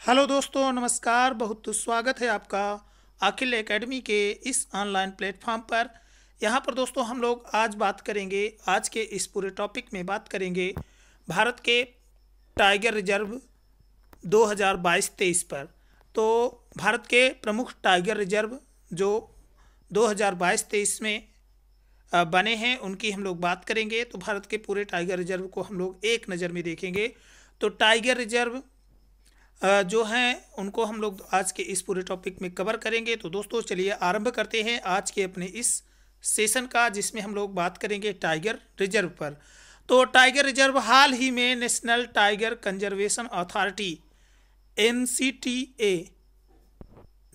Hello दोस्तों, नमस्कार। बहुत स्वागत है आपका अखिल एकेडमी के इस ऑनलाइन प्लेटफॉर्म पर। यहाँ पर दोस्तों हम लोग आज बात करेंगे, आज के इस पूरे टॉपिक में बात करेंगे भारत के टाइगर रिजर्व 2022-23 पर। तो भारत के प्रमुख टाइगर रिजर्व जो 2022-23 में बने हैं उनकी हम लोग बात करेंगे। तो भारत के पूरे टाइगर रिजर्व को हम लोग एक नज़र में देखेंगे। तो टाइगर रिजर्व जो हैं उनको हम लोग आज के इस पूरे टॉपिक में कवर करेंगे। तो दोस्तों चलिए आरंभ करते हैं आज के अपने इस सेशन का, जिसमें हम लोग बात करेंगे टाइगर रिजर्व पर। तो टाइगर रिजर्व हाल ही में national tiger conservation authority NCTA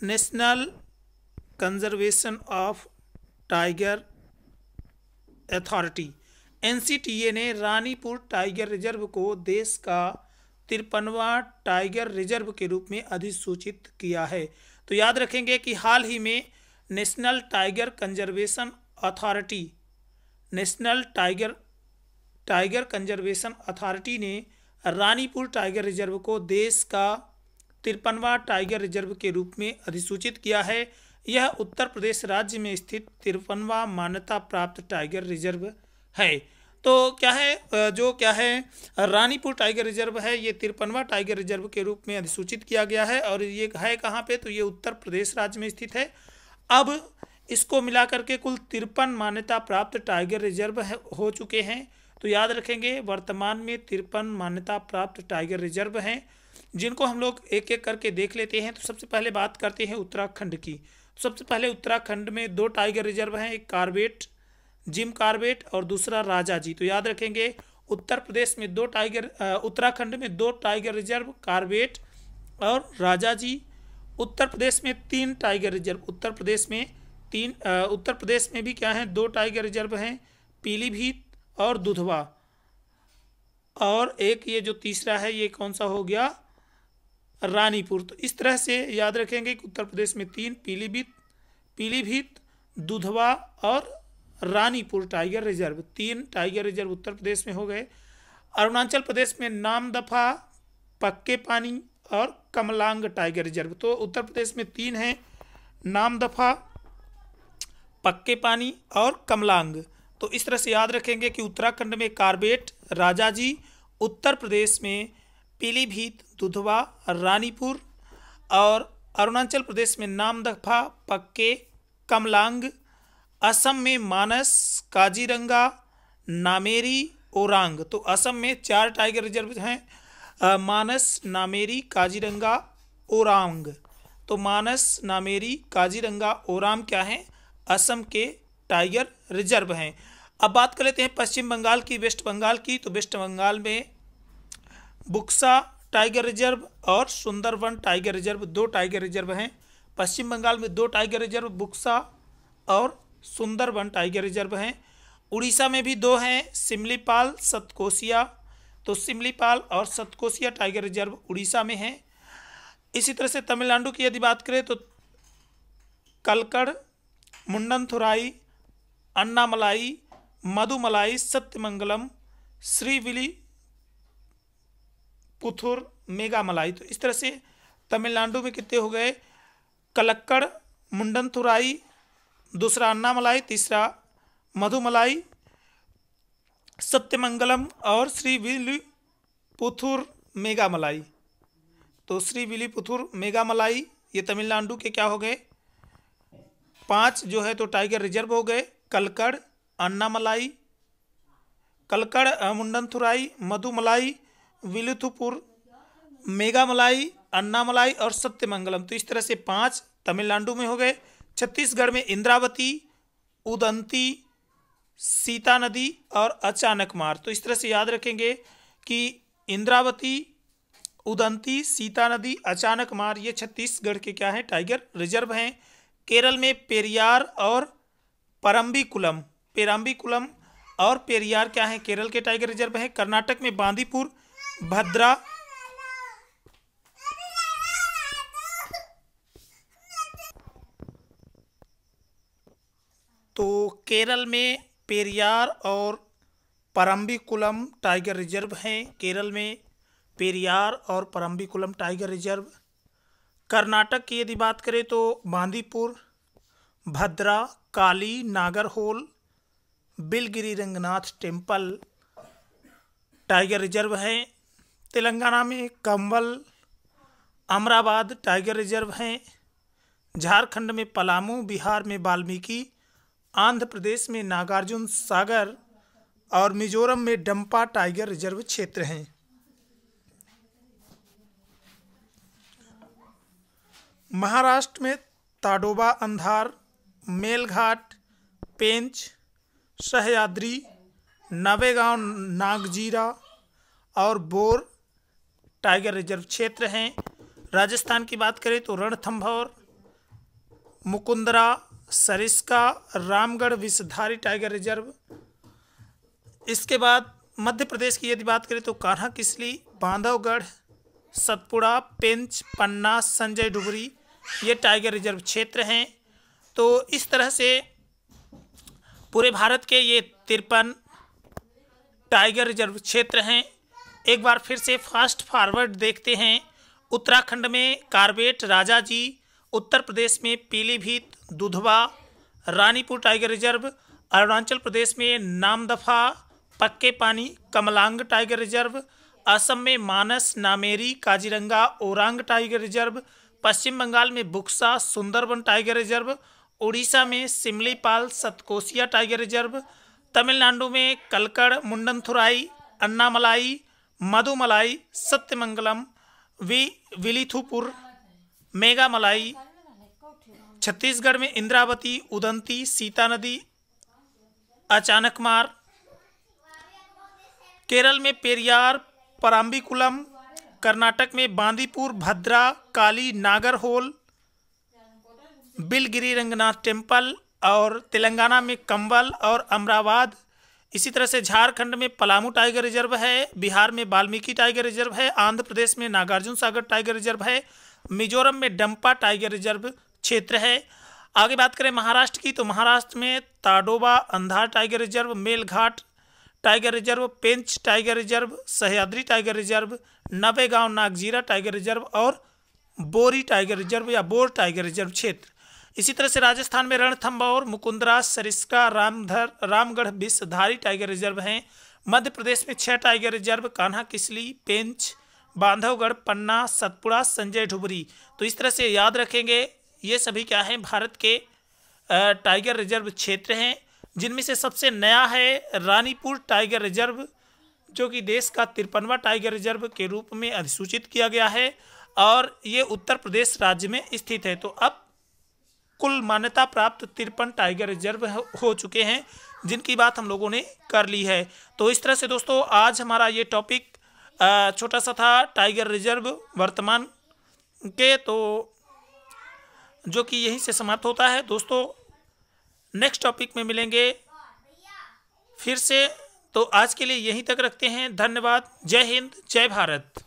national conservation of tiger authority NCTA ने रानीपुर टाइगर रिजर्व को देश का 53वां टाइगर रिजर्व के रूप में अधिसूचित किया है। तो याद रखेंगे कि हाल ही में national tiger conservation authority national tiger conservation authority ने रानीपुर टाइगर रिजर्व को देश का 53वां टाइगर रिजर्व के रूप में अधिसूचित किया है। यह उत्तर प्रदेश राज्य में स्थित 53वां मान्यता प्राप्त टाइगर रिजर्व है। तो क्या है रानीपुर टाइगर रिजर्व है, ये 53वां टाइगर रिजर्व के रूप में अधिसूचित किया गया है। और ये है कहाँ पे? तो ये उत्तर प्रदेश राज्य में स्थित है। अब इसको मिला करके कुल 53 मान्यता प्राप्त टाइगर रिजर्व हो चुके हैं। तो याद रखेंगे वर्तमान में 53 मान्यता प्राप्त टाइगर रिजर्व हैं, जिनको हम लोग एक एक करके देख लेते हैं। तो सबसे पहले बात करते हैं उत्तराखंड की। सबसे पहले उत्तराखंड में 2 टाइगर रिजर्व हैं, एक कार्बेट जिम कार्बेट और दूसरा राजा जी। तो याद रखेंगे उत्तर प्रदेश में उत्तराखंड में 2 टाइगर रिजर्व, कार्बेट और राजा जी। उत्तर प्रदेश में 3 टाइगर रिजर्व, उत्तर प्रदेश में भी क्या है 2 टाइगर रिजर्व हैं, पीलीभीत और दुधवा। और एक ये जो तीसरा है ये कौन सा हो गया? रानीपुर। तो इस तरह से याद रखेंगे कि उत्तर प्रदेश में 3 पीलीभीत, दुधवा और Ranipur tiger reserve, 3 tiger reserve Uttar Pradesh में हो गए। अरुणाचल प्रदेश में नामदफा, पक्के पानी और कमलांग टाइगर रिजर्व। तो उत्तर प्रदेश में 3 हैं, नामदफा, पक्के पानी और कमलांग। तो इस तरह से याद रखेंगे कि उत्तराखंड में कार्बेट, राजाजी, उत्तर प्रदेश में पीलीभीत, दुधवा, रानीपुर और अरुणाचल प्रदेश में नामदफा, पक्के, कमलांग। असम में मानस, काजीरंगा, नामेरी, ओरांग। तो असम में 4 टाइगर रिजर्व हैं, मानस, नामेरी, काजीरंगा, ओरांग। तो मानस, नामेरी, काजीरंगा, ओरांग क्या हैं? असम के टाइगर रिजर्व हैं। अब बात कर लेते हैं पश्चिम बंगाल की, वेस्ट बंगाल की। तो वेस्ट बंगाल में बुक्सा टाइगर रिजर्व और Sundarban tiger reserve, 2 tiger reserve हैं। पश्चिम बंगाल में 2 टाइगर रिजर्व, बुक्सा और सुंदरवन टाइगर रिजर्व हैं। उड़ीसा में भी 2 हैं, सिमलीपाल, सतकोसिया। तो सिमलीपाल और सतकोसिया टाइगर रिजर्व उड़ीसा में हैं। इसी तरह से तमिलनाडु की यदि बात करें तो कलकड़, मुंडनथुराई, अन्नामलाई, मधुमलाई, सत्यमंगलम, श्रीविल्लीपुथुर, मेघामलाई। तो इस तरह से तमिलनाडु में कितने हो गए? कलक्कड़, मुंडनथुराई, दूसरा अन्नामलाई, तीसरा मधुमलाई, सत्यमंगलम और श्रीविल्लीपुथुर, मेघामलाई। तो श्रीविल्लीपुथुर, मेघामलाई ये तमिलनाडु के क्या हो गए? 5 जो है तो टाइगर रिजर्व हो गए। कलकड़, अन्नामलाई, मुंडनथुराई, मधुमलाई, विल्लुथुपुर, मेघामलाई, अन्नामलाई और सत्यमंगलम। तो इस तरह से 5 तमिलनाडु में हो गए। छत्तीसगढ़ में इंद्रावती, उदंती, सीता नदी और अचानकमार। तो इस तरह से याद रखेंगे कि इंद्रावती, उदंती, सीता नदी, अचानकमार ये छत्तीसगढ़ के क्या हैं? टाइगर रिजर्व हैं। केरल में पेरियार और पेराम्बिकुलम और पेरियार क्या हैं? केरल के टाइगर रिजर्व हैं। कर्नाटक में बांदीपुर, भद्रा, तो केरल में पेरियार और परम्बिकुलम टाइगर रिजर्व हैं। केरल में पेरियार और परम्बिकुलम टाइगर रिजर्व कर्नाटक की यदि बात करें तो Bandipur, Bhadra, Kali, Nagarhole, Biligiri Ranganatha temple tiger reserve है। तेलंगाना में कंवल, अमराबाद टाइगर रिजर्व हैं। झारखंड में पलामू, बिहार में वाल्मीकि, आंध्र प्रदेश में नागार्जुन सागर और मिजोरम में डंपा टाइगर रिजर्व क्षेत्र हैं। महाराष्ट्र में ताडोबा अंधार, मेलघाट, पेंच, सह्याद्री, नवेगांव नागजीरा और बोर टाइगर रिजर्व क्षेत्र हैं। राजस्थान की बात करें तो रणथंभौर, मुकुंदरा, सरिस्का, रामगढ़ विषधारी टाइगर रिजर्व। इसके बाद मध्य प्रदेश की यदि बात करें तो कान्हा किसली, बांधवगढ़, सतपुड़ा, पेंच, पन्ना, संजय डुबरी ये टाइगर रिजर्व क्षेत्र हैं। तो इस तरह से पूरे भारत के ये 53 टाइगर रिजर्व क्षेत्र हैं। एक बार फिर से फास्ट फॉरवर्ड देखते हैं। उत्तराखंड में कार्बेट, राजाजी, उत्तर प्रदेश में पीलीभीत, दुधवा, रानीपुर टाइगर रिजर्व, अरुणाचल प्रदेश में नामदफा, पक्के पानी, कमलांग टाइगर रिजर्व, असम में मानस, नामेरी, काजीरंगा, ओरांग टाइगर रिजर्व, पश्चिम बंगाल में बुक्सा, सुंदरबन टाइगर रिजर्व, उड़ीसा में सिमलीपाल, सतकोसिया टाइगर रिजर्व, तमिलनाडु में कलकड़, मुंडनथुराई, अन्नामलाई, मधुमलाई, सत्यमंगलम, विलिथुपुर, मेघामलाई, छत्तीसगढ़ में इंद्रावती, उदंती, सीता नदी, अचानकमार, केरल में पेरियार, पराम्बिकुलम, कर्नाटक में बांदीपुर, भद्रा, काली, नागरहोल, बिलगिरी रंगनाथ टेम्पल और तेलंगाना में कंवल और अमराबाद। इसी तरह से झारखंड में पलामू टाइगर रिजर्व है, बिहार में वाल्मीकि टाइगर रिजर्व है, आंध्र प्रदेश में नागार्जुन सागर टाइगर रिजर्व है, मिजोरम में डंपा टाइगर रिजर्व क्षेत्र है। आगे बात करें महाराष्ट्र की तो महाराष्ट्र में Tadoba Andhar tiger reserve, Melghat tiger reserve, Pench tiger reserve, Sahyadri tiger reserve, Navegaon Nagzira tiger reserve और बोरी टाइगर रिजर्व या बोर टाइगर रिजर्व क्षेत्र। इसी तरह से राजस्थान में रणथंभौर, मुकुंदरा, सरिस्का, रामगढ़ विषधारी टाइगर रिजर्व हैं। मध्य प्रदेश में 6 टाइगर रिजर्व, कान्हा किसली, पेंच, बांधवगढ़, पन्ना, सतपुड़ा, संजय डुबरी। तो इस तरह से याद रखेंगे ये सभी क्या हैं, भारत के टाइगर रिजर्व क्षेत्र हैं, जिनमें से सबसे नया है रानीपुर टाइगर रिजर्व, जो कि देश का 53वां टाइगर रिजर्व के रूप में अधिसूचित किया गया है और ये उत्तर प्रदेश राज्य में स्थित है। तो अब कुल मान्यता प्राप्त 53 टाइगर रिजर्व हो चुके हैं, जिनकी बात हम लोगों ने कर ली है। तो इस तरह से दोस्तों आज हमारा ये टॉपिक छोटा सा था टाइगर रिजर्व वर्तमान के, तो जो कि यहीं से समाप्त होता है। दोस्तों नेक्स्ट टॉपिक में मिलेंगे फिर से, तो आज के लिए यहीं तक रखते हैं। धन्यवाद। जय हिंद, जय भारत।